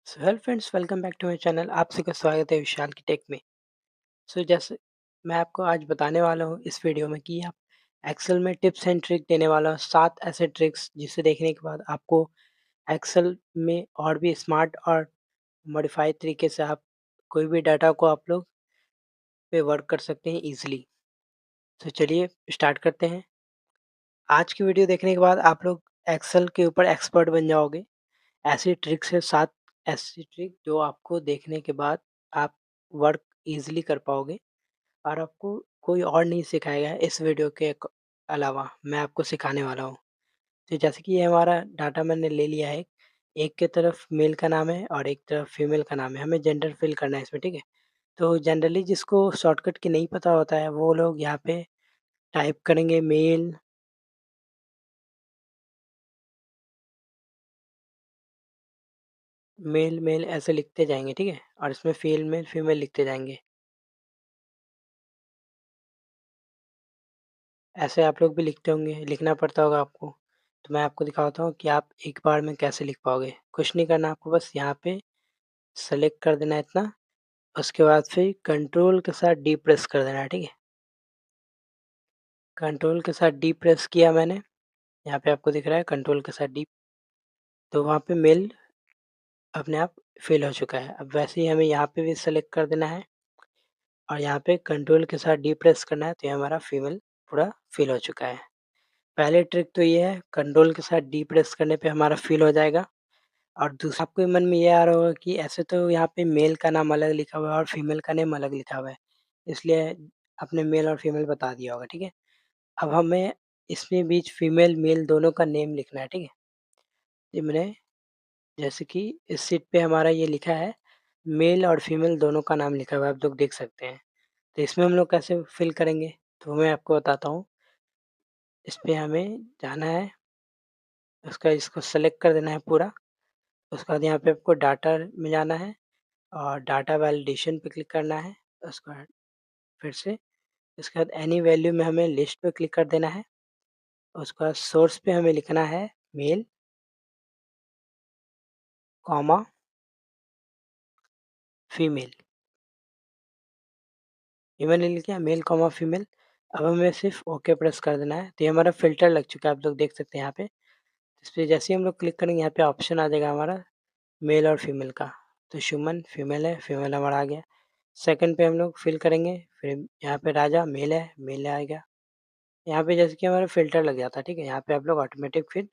So hello friends, welcome back to my channel. आप सभी का स्वागत है विशाल की टेक में। जैसे मैं आपको आज बताने वाला हूँ इस वीडियो में कि आप एक्सेल में टिप्स एंड ट्रिक देने वाला हूँ, 7 ऐसे ट्रिक्स जिसे देखने के बाद आपको एक्सेल में और भी स्मार्ट और मॉडिफाइड तरीके से आप कोई भी डाटा को आप लोग पे वर्क कर सकते हैं ईजिली। तो चलिए स्टार्ट करते हैं। आज की वीडियो देखने के बाद आप लोग एक्सेल के ऊपर एक्सपर्ट बन जाओगे। ऐसी ट्रिक्स है 7 ऐसी ट्रिक जो आपको देखने के बाद आप वर्क ईज़िली कर पाओगे और आपको कोई और नहीं सिखाएगा इस वीडियो के अलावा मैं आपको सिखाने वाला हूँ। तो जैसे कि ये हमारा डाटा मैंने ले लिया है, एक की तरफ मेल का नाम है और एक तरफ फीमेल का नाम है, हमें जेंडर फिल करना है इसमें, ठीक है? तो जनरली जिसको शॉर्टकट की नहीं पता होता है वो लोग यहाँ पे टाइप करेंगे मेल, मेल, मेल ऐसे लिखते जाएँगे, ठीक है? और इसमें फीमेल, फीमेल लिखते जाएँगे। ऐसे आप लोग भी लिखते होंगे, लिखना पड़ता होगा आपको। तो मैं आपको दिखाता हूँ कि आप एक बार में कैसे लिख पाओगे। कुछ नहीं करना आपको, बस यहाँ पे सेलेक्ट कर देना है इतना, उसके बाद फिर कंट्रोल के साथ डी प्रेस कर देना है, ठीक है? कंट्रोल के साथ डी प्रेस किया मैंने, यहाँ पे आपको दिख रहा है कंट्रोल के साथ डी, तो वहाँ पे मेल अपने आप फिल हो चुका है। अब वैसे ही हमें यहाँ पे भी सेलेक्ट कर देना है और यहाँ पे कंट्रोल के साथ डी प्रेस करना है, तो ये हमारा फीमेल पूरा फिल हो चुका है। पहले ट्रिक तो ये है, कंट्रोल के साथ डी प्रेस करने पे हमारा फिल हो जाएगा। और दूसरा आपके मन में ये आ रहा होगा कि ऐसे तो यहाँ पे मेल का नाम अलग लिखा हुआ है और फीमेल का नेम अलग लिखा हुआ है, इसलिए आपने मेल और फीमेल बता दिया होगा, ठीक है? अब हमें इसमें बीच फीमेल, मेल दोनों का नेम लिखना है, ठीक है? ये मैंने जैसे कि इस शीट पे हमारा ये लिखा है, मेल और फीमेल दोनों का नाम लिखा हुआ है, आप लोग देख सकते हैं। तो इसमें हम लोग कैसे फिल करेंगे? तो मैं आपको बताता हूँ। इस पे हमें जाना है, उसका इसको सेलेक्ट कर देना है पूरा, उसके बाद यहाँ पे आपको डाटा में जाना है और डाटा वैलिडेशन पे क्लिक करना है। उसके बाद फिर से उसके बाद एनी वैल्यू में हमें लिस्ट पे क्लिक कर देना है। उसके बाद सोर्स पे हमें लिखना है मेल, कॉमा, फीमेल। ये मैंने लिख दिया मेल, कॉमा, फीमेल। अब हमें सिर्फ ओके प्रेस कर देना है। तो ये हमारा फ़िल्टर लग चुका है, आप लोग देख सकते हैं यहाँ पे। इस पे जैसे ही हम लोग क्लिक करेंगे यहाँ पे ऑप्शन आ जाएगा हमारा मेल और फीमेल का। तो सुमन फीमेल है, फीमेल हमारा आ गया। सेकंड पे हम लोग फिल करेंगे, फिर यहाँ पे राजा मेल है, मेल आएगा। यहाँ पे जैसे कि हमारा फ़िल्टर लग जाता है, ठीक है? यहाँ पे आप लोग ऑटोमेटिक फिर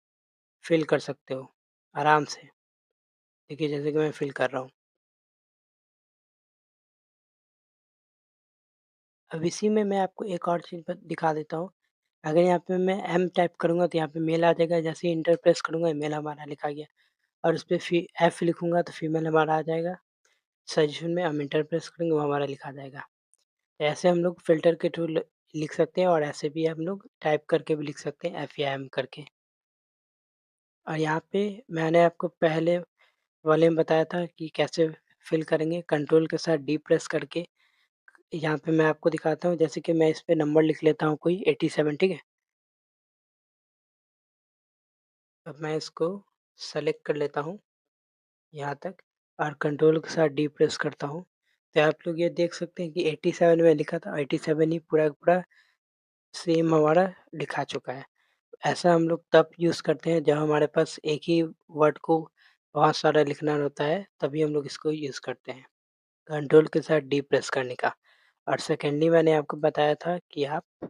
फ़िल कर सकते हो आराम से। देखिए जैसे कि मैं फ़िल कर रहा हूँ। अब इसी में मैं आपको एक और चीज़ ब दिखा देता हूँ। अगर यहाँ पे मैं एम टाइप करूँगा तो यहाँ पे मेल आ जाएगा, जैसे ही एंटर प्रेस करूँगा मेल हमारा लिखा गया और उसपे फी एफ लिखूँगा तो फीमेल हमारा आ जाएगा। सजेशन में हम एंटर प्रेस करेंगे वो हमारा लिखा जाएगा। ऐसे हम लोग फ़िल्टर के थ्रू ल लिख सकते हैं और ऐसे भी हम लोग टाइप करके भी लिख सकते हैं एफ या एम करके। और यहाँ पे मैंने आपको पहले वाले में बताया था कि कैसे फ़िल करेंगे, कंट्रोल के साथ डी प्रेस करके। यहाँ पे मैं आपको दिखाता हूँ, जैसे कि मैं इस पे नंबर लिख लेता हूँ कोई 87, ठीक है? अब मैं इसको सेलेक्ट कर लेता हूँ यहाँ तक और कंट्रोल के साथ डी प्रेस करता हूँ। तो आप लोग ये देख सकते हैं कि 87 में लिखा था, 87 ही पूरा का पूरा सेम हमारा लिखा चुका है। ऐसा हम लोग तब यूज़ करते हैं जब हमारे पास एक ही वर्ड को बहुत सारा लिखना होता है, तभी हम लोग इसको यूज़ करते हैं, कंट्रोल के साथ डी प्रेस करने का। और सेकेंडली मैंने आपको बताया था कि आप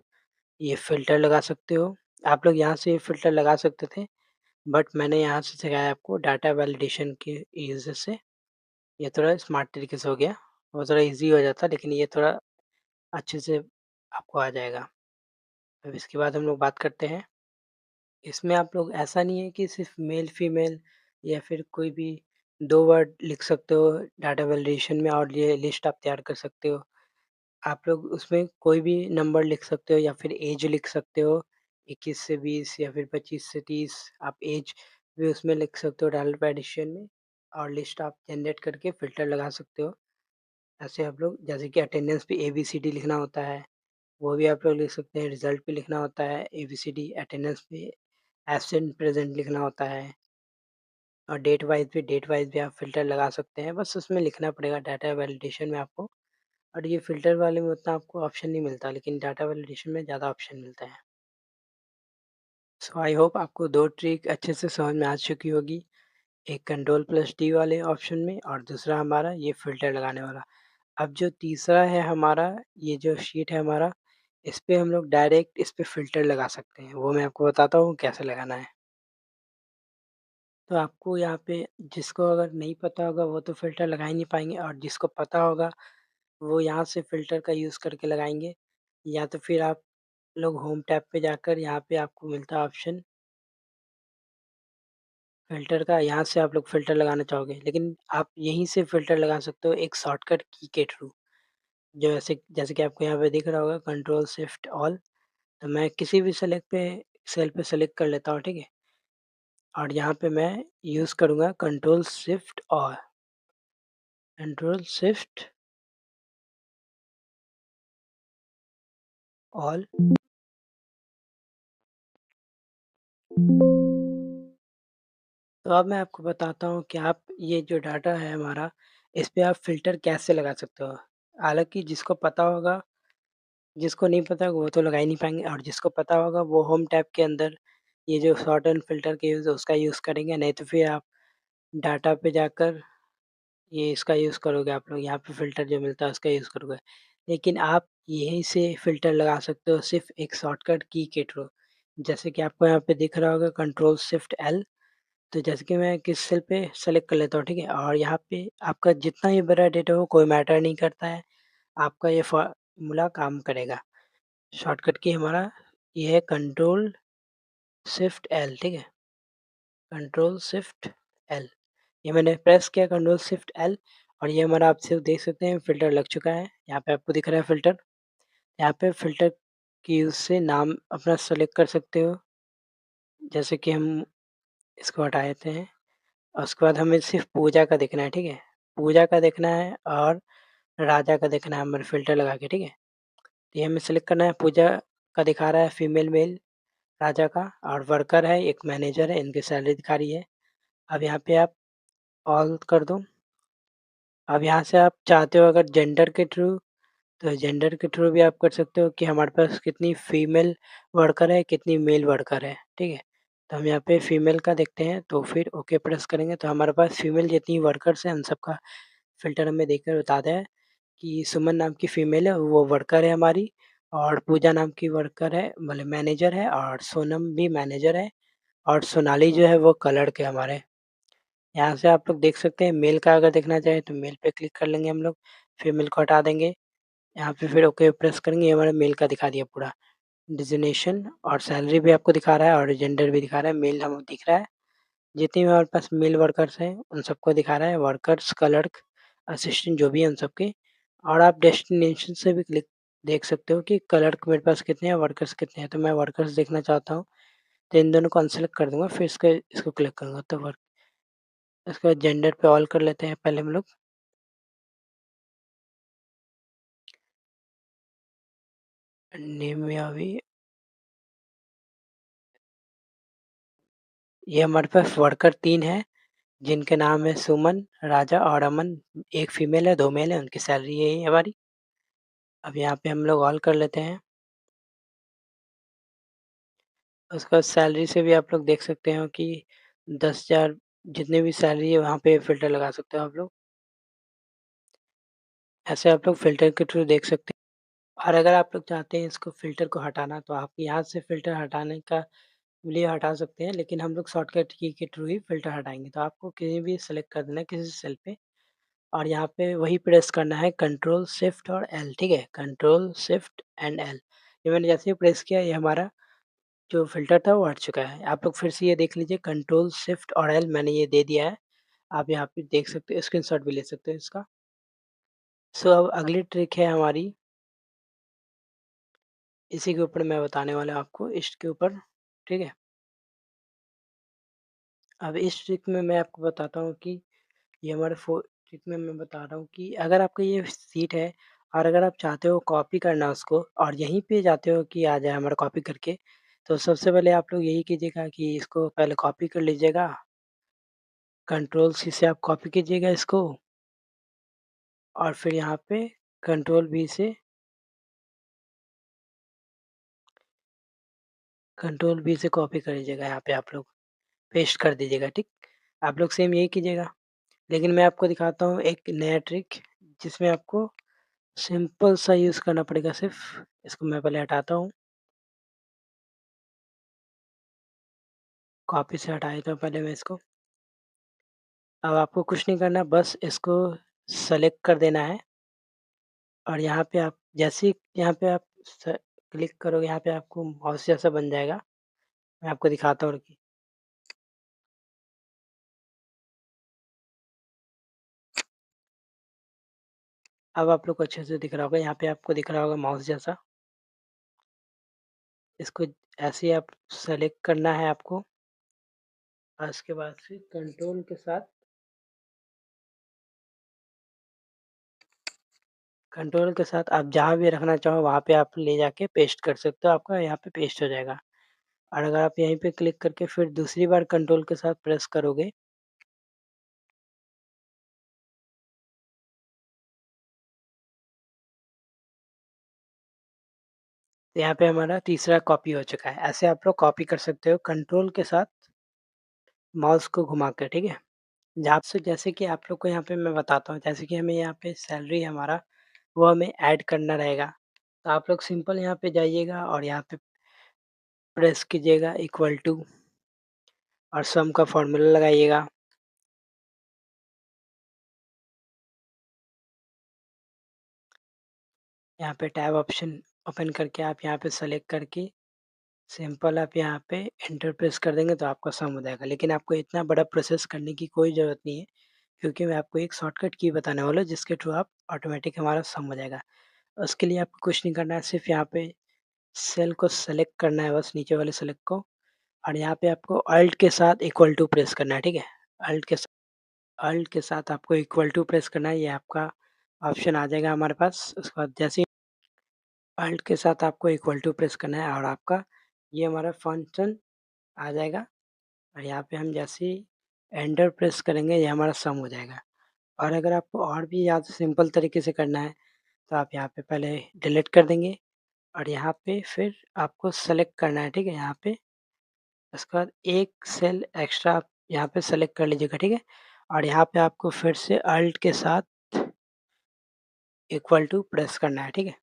ये फ़िल्टर लगा सकते हो। आप लोग यहाँ से फ़िल्टर लगा सकते थे, बट मैंने यहाँ से सिखाया आपको डाटा वैलिडेशन के यूज़ से। ये थोड़ा स्मार्ट तरीके से हो गया, वो थोड़ा ईज़ी हो जाता, लेकिन ये थोड़ा अच्छे से आपको आ जाएगा। अब इसके बाद हम लोग बात करते हैं, इसमें आप लोग ऐसा नहीं है कि सिर्फ़ मेल फीमेल या फिर कोई भी 2 वर्ड लिख सकते हो डाटा वैलिडेशन में और ये लिस्ट आप तैयार कर सकते हो। आप लोग उसमें कोई भी नंबर लिख सकते हो या फिर ऐज लिख सकते हो, 21 से 20 या फिर 25 से 30, आप ऐज भी उसमें लिख सकते हो डाटा वैलिडेशन में और लिस्ट आप जनरेट करके फ़िल्टर लगा सकते हो। ऐसे आप लोग जैसे कि अटेंडेंस पे एबीसीडी लिखना होता है, वो भी आप लोग लिख सकते हैं। रिज़ल्ट पे लिखना होता है एबीसीडी, अटेंडेंस पे एब्सेंट प्रेज़ेंट लिखना होता है और डेट वाइज़ भी आप फ़िल्टर लगा सकते हैं, बस उसमें लिखना पड़ेगा डाटा वैलिडेशन में आपको। और ये फ़िल्टर वाले में उतना आपको ऑप्शन नहीं मिलता, लेकिन डाटा वैलिडेशन में ज़्यादा ऑप्शन मिलता है। सो आई होप आपको 2 ट्रिक अच्छे से समझ में आ चुकी होगी। एक कंट्रोल प्लस डी वाले ऑप्शन में और दूसरा हमारा ये फ़िल्टर लगाने वाला। अब जो तीसरा है हमारा, ये जो शीट है हमारा, इस पे हम लोग डायरेक्ट इस पे फ़िल्टर लगा सकते हैं। वो मैं आपको बताता हूँ कैसे लगाना है। तो आपको यहाँ पे जिसको अगर नहीं पता होगा वो तो फ़िल्टर लगा ही नहीं पाएँगे, और जिसको पता होगा वो यहाँ से फ़िल्टर का यूज़ करके लगाएँगे। या तो फिर आप लोग होम टैब पे जाकर यहाँ पे आपको मिलता है ऑप्शन फ़िल्टर का, यहाँ से आप लोग फ़िल्टर लगाना चाहोगे, लेकिन आप यहीं से फ़िल्टर लगा सकते हो एक शॉर्टकट की के थ्रू। जो ऐसे जैसे कि आपको यहाँ पे दिख रहा होगा कंट्रोल शिफ्ट ऑल, तो मैं किसी भी सेल पे सेलेक्ट कर लेता हूँ, ठीक है? और यहाँ पे मैं यूज़ करूँगा कंट्रोल शिफ्ट ऑल। तो अब मैं आपको बताता हूँ कि आप ये जो डाटा है हमारा, इस पे आप फ़िल्टर कैसे लगा सकते हो। हालाँकि जिसको नहीं पता वो तो लगा ही नहीं पाएँगे, और जिसको पता होगा वो होम टैब के अंदर ये जो सॉर्ट एंड फ़िल्टर के यूज़ उसका यूज़ करेंगे, नहीं तो फिर आप डाटा पे जाकर ये इसका यूज़ करोगे, आप लोग यहाँ पे फ़िल्टर जो मिलता है उसका यूज़ करोगे। लेकिन आप यहीं से फ़िल्टर लगा सकते हो सिर्फ़ एक शॉर्टकट की के थ्रू। जैसे कि आपको यहाँ पे दिख रहा होगा कंट्रोल शिफ्ट एल, तो जैसे कि मैं किस सेल पे सेलेक्ट कर लेता हूँ, ठीक है? और यहाँ पे आपका जितना ही बड़ा डेटा हो कोई मैटर नहीं करता है, आपका ये फ़ॉर्मूला काम करेगा। शॉर्टकट की हमारा ये है कंट्रोल शिफ्ट एल, ठीक है? कंट्रोल शिफ्ट एल, ये मैंने प्रेस किया कंट्रोल शिफ्ट एल, और ये हमारा आप सिर्फ देख सकते हैं फ़िल्टर लग चुका है। यहाँ पे आपको दिख रहा है फ़िल्टर। यहाँ पे फ़िल्टर की यूज़ से नाम अपना सेलेक्ट कर सकते हो। जैसे कि हम इसको हटा देते हैं, और उसके बाद हमें सिर्फ़ पूजा का देखना है, ठीक है? पूजा का देखना है और राजा का देखना है हमें फ़िल्टर लगा के, ठीक है? तो ये हमें सेलेक्ट करना है। पूजा का दिखा रहा है फीमेल मेल राजा का, और वर्कर है, एक मैनेजर है, इनकी सैलरी दिखा रही है। अब यहाँ पे आप ऑल कर दो। अब यहाँ से आप चाहते हो अगर जेंडर के थ्रू, तो जेंडर के थ्रू भी आप कर सकते हो कि हमारे पास कितनी फीमेल वर्कर है, कितनी मेल वर्कर है, ठीक है? तो हम यहाँ पे फीमेल का देखते हैं, तो फिर ओके प्रेस करेंगे तो हमारे पास फीमेल जितनी वर्कर्स हैं उन सबका फ़िल्टर हमें देखकर बताता है कि सुमन नाम की फीमेल है, वो वर्कर है हमारी, और पूजा नाम की वर्कर है, मतलब मैनेजर है, और सोनम भी मैनेजर है, और सोनाली जो है वो क्लर्क है हमारे। यहाँ से आप लोग देख सकते हैं मेल का अगर देखना चाहें तो मेल पे क्लिक कर लेंगे हम लोग, फीमेल को हटा देंगे। यहाँ पे फिर ओके प्रेस करेंगे, ये हमारा मेल का दिखा दिया पूरा। डेज़िग्नेशन और सैलरी भी आपको दिखा रहा है और जेंडर भी दिखा रहा है, मेल हमें दिख रहा है। जितने भी हमारे पास मेल वर्कर्स हैं उन सबको दिखा रहा है, वर्कर्स, क्लर्क, असिस्टेंट जो भी है उन सबके। और आप डेस्टिनेशन से भी क्लिक देख सकते हो कि क्लर्क मेरे पास कितने हैं, वर्कर्स कितने हैं। तो मैं वर्कर्स देखना चाहता हूँ, तो इन दोनों को अनसेलेक्ट कर दूँगा, फिर इसको क्लिक करूँगा तो वर्क इसके बाद जेंडर पे ऑल कर लेते हैं पहले हम लोग। नेम में अभी ये हमारे पास वर्कर 3 हैं, जिनके नाम है सुमन, राजा और अमन। 1 फीमेल है, 2 मेल है, उनकी सैलरी यही है हमारी। अब यहाँ पे हम लोग ऑल कर लेते हैं। उसके बाद सैलरी से भी आप लोग देख सकते हो कि 10,000 जितने भी सैलरी है वहाँ पे फ़िल्टर लगा सकते हो आप लोग। ऐसे आप लोग फ़िल्टर के थ्रू देख सकते हैं। और अगर आप लोग चाहते हैं इसको फ़िल्टर को हटाना, तो आप यहाँ से फ़िल्टर हटाने का लिए हटा सकते हैं, लेकिन हम लोग शॉर्टकट की के थ्रू ही फ़िल्टर हटाएँगे। तो आपको कहीं भी सेलेक्ट कर देना है किसी सेल पे, और यहाँ पे वही प्रेस करना है कंट्रोल शिफ्ट और एल, ठीक है? Control shift and L. ये मैंने जैसे ही प्रेस किया ये हमारा जो फ़िल्टर था वो हट चुका है। आप लोग फिर से ये देख लीजिए कंट्रोल शिफ्ट और एल मैंने ये दे दिया है। आप यहाँ पे देख सकते हो, स्क्रीनशॉट भी ले सकते हो इसका। सो अब अगली ट्रिक है हमारी, इसी के ऊपर मैं बताने वाला हूँ आपको, इसके ऊपर, ठीक है? अब इस ट्रिक में मैं आपको बताता हूँ कि ये हमारे ट्रिक में मैं बता रहा हूँ कि अगर आपका ये सीट है और अगर आप चाहते हो कॉपी करना उसको, और यहीं पे चाहते हो कि आ जाए हमारा कॉपी करके, तो सबसे पहले आप लोग यही कीजिएगा कि इसको पहले कॉपी कर लीजिएगा। कंट्रोल सी से आप कॉपी कीजिएगा इसको और फिर यहाँ पे कंट्रोल वी से कॉपी कर लीजिएगा यहाँ पे आप लोग, पेस्ट कर दीजिएगा, ठीक? आप लोग सेम यही कीजिएगा। लेकिन मैं आपको दिखाता हूँ एक नया ट्रिक जिसमें आपको सिंपल सा यूज़ करना पड़ेगा सिर्फ़। इसको मैं पहले हटाता हूँ, कॉपी से हटा देता हूँ पहले मैं इसको। अब आपको कुछ नहीं करना, बस इसको सेलेक्ट कर देना है और यहाँ पे आप जैसे ही यहाँ पे आप स क्लिक करोगे, यहाँ पे आपको माउस जैसा बन जाएगा। मैं आपको दिखाता हूँ रुकिए। अब आप लोग को अच्छे से दिख रहा होगा, यहाँ पे आपको दिख रहा होगा माउस जैसा। इसको ऐसे ही आप सेलेक्ट करना है आपको और उसके बाद फिर कंट्रोल के साथ आप जहाँ भी रखना चाहो वहाँ पे आप ले जाके पेस्ट कर सकते हो, आपका यहाँ पे पेस्ट हो जाएगा। और अगर आप यहीं पे क्लिक करके फिर दूसरी बार कंट्रोल के साथ प्रेस करोगे, तो यहाँ पे हमारा तीसरा कॉपी हो चुका है। ऐसे आप लोग कॉपी कर सकते हो कंट्रोल के साथ माउस को घुमा के, ठीक है? जैसे कि आप लोग को यहाँ पे मैं बताता हूँ, जैसे कि हमें यहाँ पे सैलरी हमारा वो हमें ऐड करना रहेगा। तो आप लोग सिंपल यहाँ पे जाइएगा और यहाँ पे प्रेस कीजिएगा इक्वल टू और सम का फ़ॉर्मूला लगाइएगा। यहाँ पे टैब ऑप्शन ओपन करके आप यहाँ पे सेलेक्ट करके सिंपल आप यहाँ पे एंटर प्रेस कर देंगे तो आपका सम हो जाएगा। लेकिन आपको इतना बड़ा प्रोसेस करने की कोई ज़रूरत नहीं है, क्योंकि मैं आपको एक शॉर्टकट की बताने वाला हूँ जिसके थ्रू आप ऑटोमेटिक हमारा सम हो जाएगा। उसके लिए आपको कुछ नहीं करना है, सिर्फ़ यहाँ पे सेल को सेलेक्ट करना है, बस नीचे वाले सेलेक्ट को, और यहाँ पे आपको अल्ट के साथ इक्वल टू प्रेस करना है, ठीक है? अल्ट के साथ आपको इक्वल टू प्रेस करना है, ये आपका ऑप्शन आ जाएगा हमारे पास। उसके बाद जैसे ही अल्ट के साथ आपको इक्वल टू प्रेस करना है और आपका ये हमारा फंक्शन आ जाएगा और यहाँ पे हम जैसे ही एंटर प्रेस करेंगे ये हमारा सम हो जाएगा। और अगर आपको और भी ज़्यादा सिंपल तरीके से करना है तो आप यहाँ पे पहले डिलीट कर देंगे और यहाँ पे फिर आपको सेलेक्ट करना है, ठीक है? यहाँ पे उसके बाद एक सेल एक्स्ट्रा आप यहाँ पे सेलेक्ट कर लीजिएगा, ठीक है? और यहाँ पे आपको फिर से अल्ट के साथ इक्वल टू प्रेस करना है, ठीक है?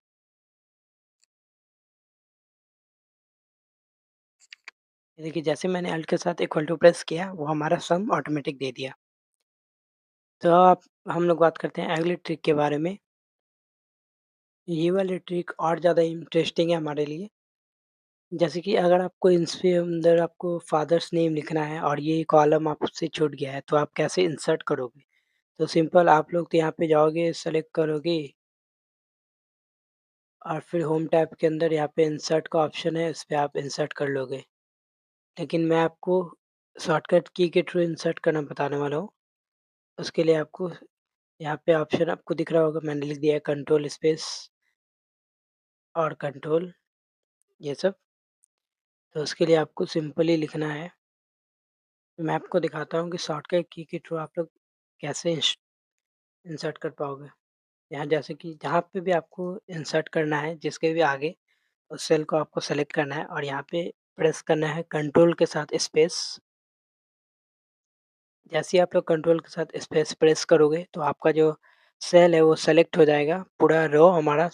ये देखिए जैसे मैंने अल्ट के साथ इक्वल टू प्रेस किया वो हमारा सम ऑटोमेटिक दे दिया। तो अब हम लोग बात करते हैं अगले ट्रिक के बारे में। ये वाली ट्रिक और ज़्यादा इंटरेस्टिंग है हमारे लिए। जैसे कि अगर आपको इसके अंदर आपको फादर्स नेम लिखना है और ये कॉलम आपसे छूट गया है, तो आप कैसे इंसर्ट करोगे? तो सिंपल आप लोग तो यहाँ पे जाओगे, सेलेक्ट करोगे और फिर होम टैब के अंदर यहाँ पे इंसर्ट का ऑप्शन है, इस पे आप इंसर्ट कर लोगे। लेकिन मैं आपको शॉर्टकट की के थ्रू इंसर्ट करना बताने वाला हूँ। उसके लिए आपको यहाँ पे ऑप्शन आपको दिख रहा होगा, मैंने लिख दिया है कंट्रोल स्पेस और कंट्रोल ये सब। तो उसके लिए आपको सिंपली लिखना है। मैं आपको दिखाता हूँ कि शॉर्टकट की के थ्रू आप लोग कैसे इंसर्ट कर पाओगे। यहाँ जैसे कि जहाँ पे भी आपको इंसर्ट करना है, जिसके भी आगे उस सेल को आपको सेलेक्ट करना है और यहाँ पे प्रेस करना है कंट्रोल के साथ स्पेस। जैसे ही आप लोग कंट्रोल के साथ स्पेस प्रेस करोगे तो आपका जो सेल है वो सेलेक्ट हो जाएगा, पूरा रो हमारा।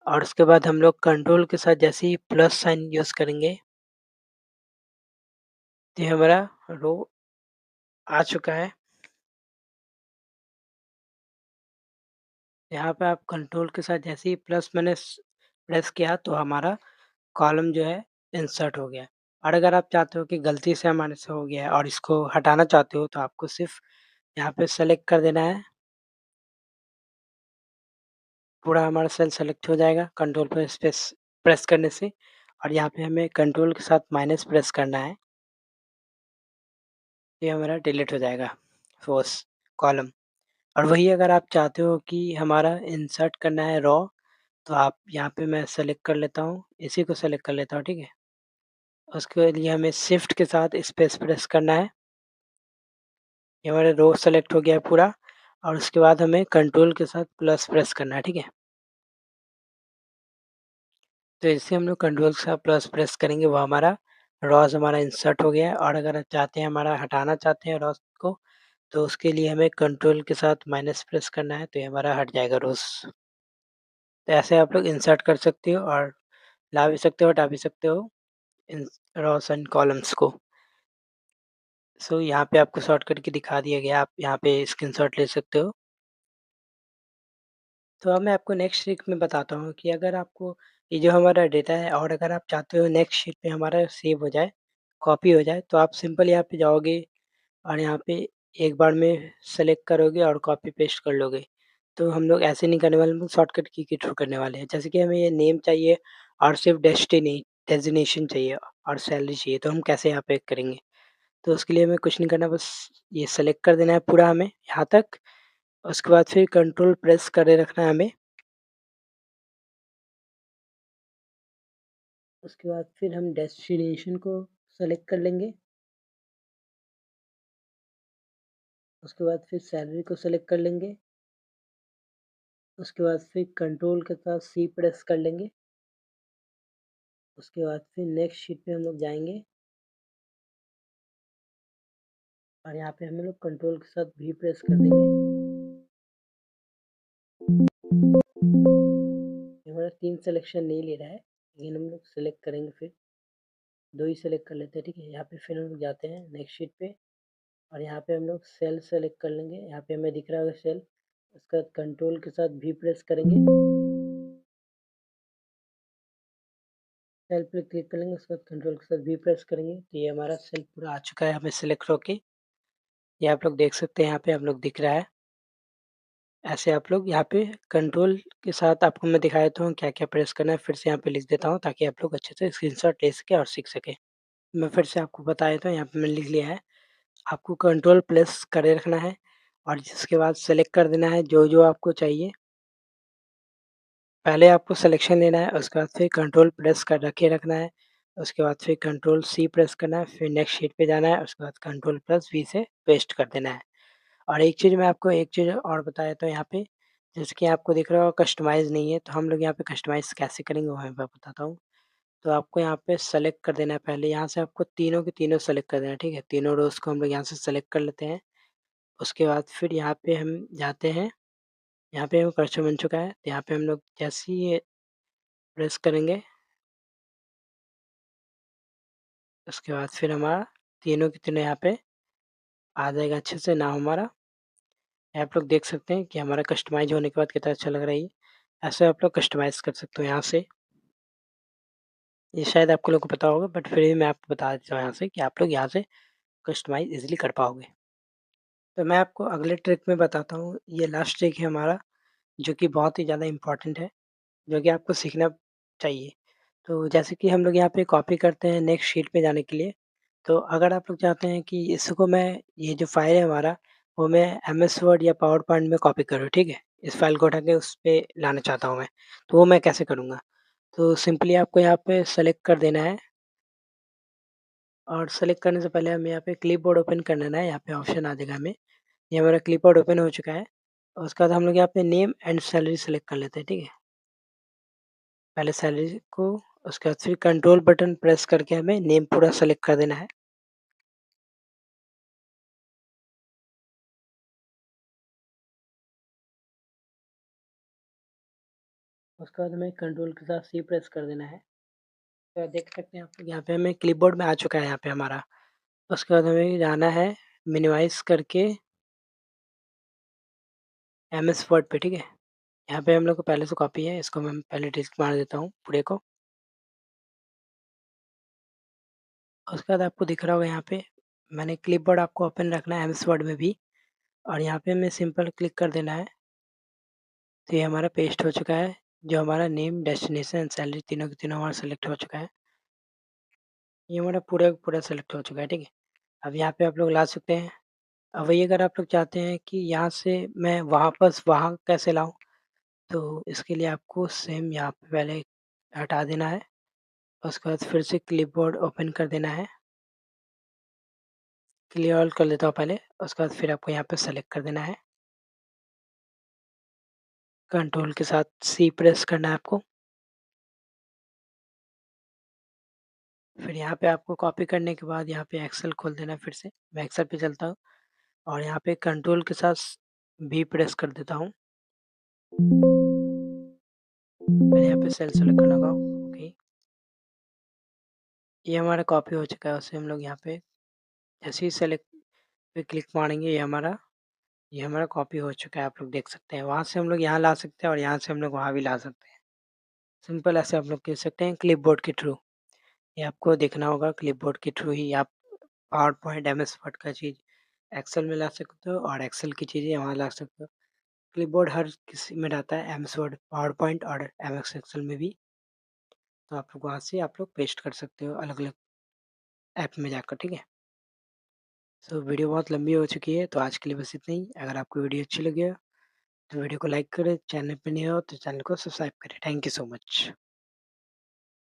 और उसके बाद हम लोग कंट्रोल के साथ जैसे ही प्लस साइन यूज़ करेंगे, तो ये हमारा रो आ चुका है। यहाँ पे आप कंट्रोल के साथ जैसे ही प्लस मैंने प्रेस किया तो हमारा कॉलम जो है इंसर्ट हो गया। और अगर आप चाहते हो कि गलती से हमारे से हो गया है और इसको हटाना चाहते हो तो आपको सिर्फ़ यहाँ पे सेलेक्ट कर देना है, पूरा हमारा सेल सेलेक्ट हो जाएगा कंट्रोल पे स्पेस प्रेस करने से। और यहाँ पे हमें कंट्रोल के साथ माइनस प्रेस करना है, ये हमारा डिलीट हो जाएगा फोर्स कॉलम। और वही अगर आप चाहते हो कि हमारा इंसर्ट करना है रॉ, तो आप यहाँ पे मैं सेलेक्ट कर लेता हूँ, इसी को सेलेक्ट कर लेता हूँ, ठीक है? उसके लिए हमें शिफ्ट के साथ स्पेस प्रेस करना है ये हमारा रो सेलेक्ट हो गया है पूरा और उसके बाद हमें कंट्रोल के साथ प्लस प्रेस करना है, ठीक है? तो इससे हम लोग कंट्रोल के साथ प्लस प्रेस करेंगे वो हमारा रॉस हमारा इंसर्ट हो गया है और अगर चाहते हैं हमारा हटाना चाहते हैं रॉस को, तो उसके लिए हमें कंट्रोल के साथ माइनस प्रेस करना है, तो ये हमारा हट जाएगा रोज़। तो ऐसे आप लोग इंसर्ट कर सकते हो और ला भी सकते हो, हटा भी सकते हो इन रॉस एंड कॉलम्स को। सो यहाँ पे आपको शॉर्ट करके दिखा दिया गया, आप यहाँ पे स्क्रीनशॉट ले सकते हो। तो अब मैं आपको नेक्स्ट ट्रिक में बताता हूँ कि अगर आपको ये जो हमारा डेटा है और अगर आप चाहते हो नेक्स्ट शीट पे हमारा सेव हो जाए, कॉपी हो जाए, तो आप सिंपल यहाँ पे जाओगे और यहाँ पे एक बार में सेलेक्ट करोगे और कॉपी पेस्ट कर लोगे। तो हम लोग ऐसे नहीं करने वाले, हम लोग शॉर्टकट की के थ्रू करने वाले हैं। जैसे कि हमें ये नेम चाहिए और सिर्फ़ डेज़िग्नेशन चाहिए और सैलरी चाहिए, तो हम कैसे यहाँ पे करेंगे? तो उसके लिए हमें कुछ नहीं करना, बस ये सेलेक्ट कर देना है पूरा हमें यहाँ तक। उसके बाद फिर कंट्रोल प्रेस करे रखना है हमें। उसके बाद फिर हम डेस्टिनेशन को सेलेक्ट कर लेंगे। उसके बाद फिर सैलरी को सेलेक्ट कर लेंगे। उसके बाद फिर कंट्रोल के साथ सी प्रेस कर लेंगे। उसके बाद फिर नेक्स्ट शीट पे हम लोग जाएँगे और यहाँ पे हम लोग कंट्रोल के साथ वी प्रेस कर देंगे। ये हमारा 3 सिलेक्शन नहीं ले रहा है, लेकिन हम लोग सेलेक्ट करेंगे फिर, 2 ही सेलेक्ट कर लेते हैं, ठीक है? यहाँ पे फिर हम लोग जाते हैं नेक्स्ट शीट पे और यहाँ पे हम लोग सेल सेलेक्ट कर लेंगे। यहाँ पे हमें दिख रहा होगा सेल, उसका कंट्रोल के साथ वी प्रेस करेंगे। सेल पे क्लिक कर लेंगे, उसके बाद कंट्रोल के साथ वी प्रेस करेंगे, तो ये हमारा सेल पूरा आ चुका है हमें सेलेक्ट होके। ये आप लोग देख सकते हैं, यहाँ पे हम लोग दिख रहा है। ऐसे आप लोग यहाँ पे कंट्रोल के साथ आपको मैं दिखा देता हूँ क्या-क्या प्रेस करना है, फिर से यहाँ पे लिख देता हूँ ताकि आप लोग अच्छे से स्क्रीनशॉट ले सकें और सीख सकें। मैं फिर से आपको बता देता हूँ, यहाँ पे मैंने लिख लिया है। आपको कंट्रोल प्लस करे रखना है और जिसके बाद सेलेक्ट कर देना है जो-जो आपको चाहिए। पहले आपको सिलेक्शन लेना है, उसके बाद फिर कंट्रोल प्रेस कर रखे रखना है, उसके बाद फिर कंट्रोल सी प्रेस करना है, फिर नेक्स्ट शीट पे जाना है, उसके बाद कंट्रोल प्लस वी से पेस्ट कर देना है। और एक चीज़ मैं आपको एक चीज़ और बता देता हूँ यहाँ पे, जैसे कि आपको दिख रहा होगा कस्टमाइज़ नहीं है, तो हम लोग यहाँ पे कस्टमाइज़ कैसे करेंगे वो मैं बताता हूँ। तो आपको यहाँ पे सेलेक्ट कर देना है, पहले यहाँ से आपको तीनों के तीनों सेलेक्ट कर देना है, ठीक है? तीनों रोज़ को हम लोग यहाँ से सेलेक्ट कर लेते हैं। उसके बाद फिर यहाँ पे हम जाते हैं, यहाँ पे कर्सर बन चुका है, तो यहाँ पे हम लोग जैसे ही ये प्रेस करेंगे, उसके बाद फिर हमारा तीनों के तीनों यहाँ पे आ जाएगा अच्छे से नाम हमारा। आप लोग देख सकते हैं कि हमारा कस्टमाइज़ होने के बाद कितना अच्छा लग रहा है ये। ऐसे आप लोग कस्टमाइज़ कर सकते हो यहाँ से। ये शायद आपको लोगों को पता होगा, बट फिर भी मैं आपको बता देता हूँ यहाँ से कि आप लोग यहाँ से कस्टमाइज़ ईज़िली कर पाओगे। तो मैं आपको अगले ट्रिक में बताता हूँ, ये लास्ट ट्रिक है हमारा, जो कि बहुत ही ज़्यादा इम्पोर्टेंट है, जो कि आपको सीखना चाहिए। तो जैसे कि हम लोग यहाँ पे कॉपी करते हैं नेक्स्ट शीट पे जाने के लिए, तो अगर आप लोग चाहते हैं कि इसको मैं ये जो फ़ाइल है हमारा, वो मैं एमएस वर्ड या पावर पॉइंट में कॉपी करूँ, ठीक है? इस फ़ाइल को उठा के उस पे लाना चाहता हूँ मैं, तो वो मैं कैसे करूँगा? तो सिंपली आपको यहाँ पे सेलेक्ट कर देना है और सेलेक्ट करने से पहले हमें यहाँ पे क्लिपबोर्ड ओपन कर लेना है, यहाँ पे ऑप्शन आ जाएगा हमें। ये हमारा क्लिपबोर्ड ओपन हो चुका है और उसके बाद हम लोग यहाँ पे नेम एंड सैलरी सेलेक्ट कर लेते हैं, ठीक है? पहले सैलरी को, उसके बाद फिर कंट्रोल बटन प्रेस करके हमें नेम पूरा सेलेक्ट कर देना है। उसके बाद हमें कंट्रोल के साथ सी प्रेस कर देना है। तो देख सकते हैं आप लोग यहाँ पे हमें क्लिपबोर्ड में आ चुका है यहाँ पे हमारा। उसके बाद हमें जाना है मिनिमाइज़ करके एमएस वर्ड पे, ठीक है? यहाँ पे हम लोग को पहले से कॉपी है, इसको मैं पहले डिलीट मार देता हूँ पूरे को। उसके बाद आपको दिख रहा होगा यहाँ पे मैंने क्लिपबोर्ड आपको ओपन रखना है एमएस वर्ड में भी और यहाँ पे हमें सिंपल क्लिक कर देना है। तो ये हमारा पेस्ट हो चुका है, जो हमारा नेम, डेस्टिनेशन एंड सैलरी तीनों के तीनों हमारा सेलेक्ट हो चुका है। ये हमारा पूरा का पूरा सेलेक्ट हो चुका है, ठीक है? अब यहाँ पे आप लोग ला सकते हैं। अब वही अगर आप लोग चाहते हैं कि यहाँ से मैं वापस वहाँ कैसे लाऊँ, तो इसके लिए आपको सेम यहाँ पे पहले हटा देना है। उसके बाद फिर से क्लिपबोर्ड ओपन कर देना है। क्लियर ऑल कर लेता हूँ पहले, उसके बाद फिर आपको यहाँ पे सेलेक्ट कर देना है। कंट्रोल के साथ सी प्रेस करना है आपको। फिर यहाँ पे आपको कॉपी करने के बाद यहाँ पे एक्सेल खोल देना है फिर से। मैं एक्सेल पे चलता हूँ और यहाँ पे कंट्रोल के साथ वी प्रेस कर देता हूँ। फिर यहाँ पे सेल सेलेक्ट करना होगा। ओके, ये हमारा कॉपी हो चुका है। उसे हम लोग यहाँ पे जैसे ही सेलेक्ट पे क्लिक मारेंगे ये हमारा कॉपी हो चुका है, आप लोग देख सकते हैं। वहाँ से हम लोग यहाँ ला सकते हैं और यहाँ से हम लोग वहाँ भी ला सकते हैं। सिंपल ऐसे आप लोग कर सकते हैं क्लिपबोर्ड के थ्रू। ये आपको देखना होगा, क्लिपबोर्ड के थ्रू ही आप पावर पॉइंट, एमएस वर्ड का चीज़ एक्सेल में ला सकते हो और एक्सेल की चीज़ें वहाँ ला सकते हो। क्लिपबोर्ड हर किसी में रहता है, एमएस वर्ड, पावर पॉइंट और एमएस एक्सेल में भी। तो आप लोग वहाँ से आप लोग पेस्ट कर सकते हो अलग-अलग ऐप में जाकर, ठीक है? सो वीडियो बहुत लंबी हो चुकी है, तो आज के लिए बस इतना ही। अगर आपको वीडियो अच्छी लगी हो तो वीडियो को लाइक करें, चैनल पे नए हो तो चैनल को सब्सक्राइब करें। Thank you so much.